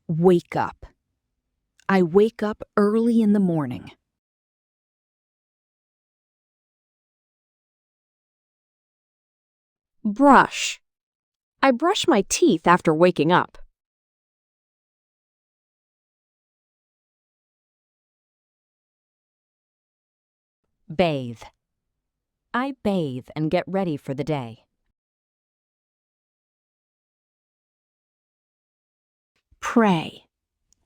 Wake up. I wake up early in the morning. Brush. I brush my teeth after waking up. Bathe. I bathe and get ready for the day. Pray.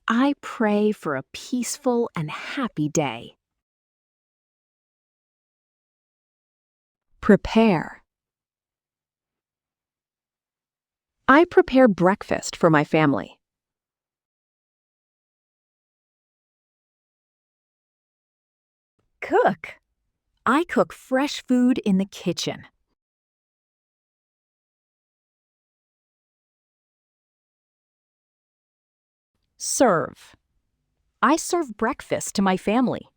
I pray for a peaceful and happy day. Prepare. I prepare breakfast for my family. Cook. I cook fresh food in the kitchen. Serve. I serve breakfast to my family.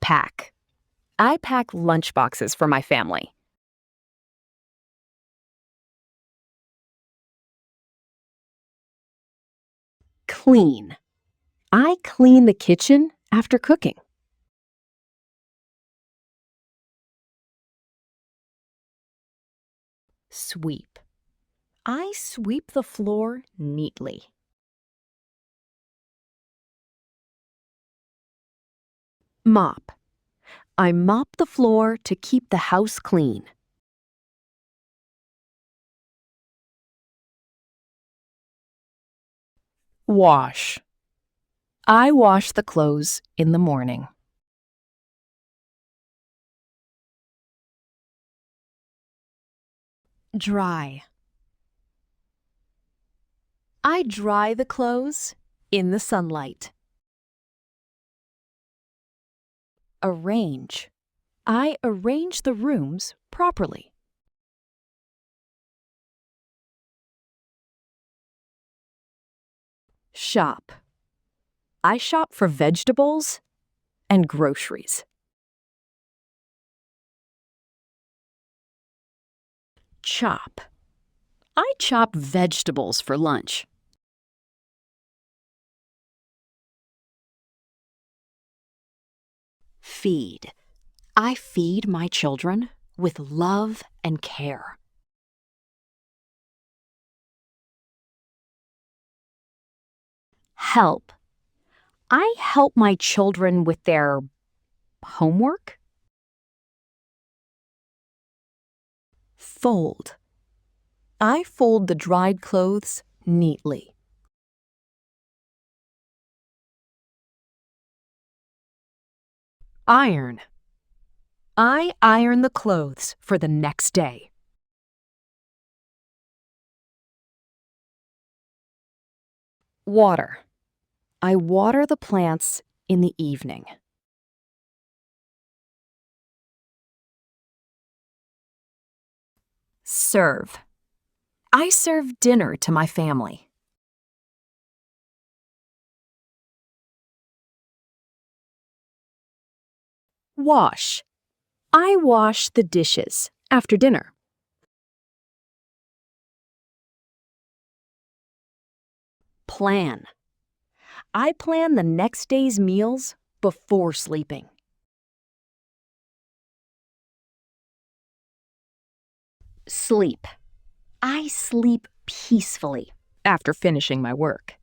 Pack. I pack lunchboxes for my family. Clean. I clean the kitchen after cooking. Sweep. I sweep the floor neatly. Mop. I mop the floor to keep the house clean. Wash. I wash the clothes in the morning. Dry. I dry the clothes in the sunlight. Arrange. I arrange the rooms properly. Shop. I shop for vegetables and groceries. Chop. I chop vegetables for lunch. Feed. I feed my children with love and care. Help. I help my children with their homework. Fold. I fold the dried clothes neatly. Iron. I iron the clothes for the next day. Water. I water the plants in the evening. Serve. I serve dinner to my family. Wash. I wash the dishes after dinner. Plan. I plan the next day's meals before sleeping. Sleep. I sleep peacefully after finishing my work.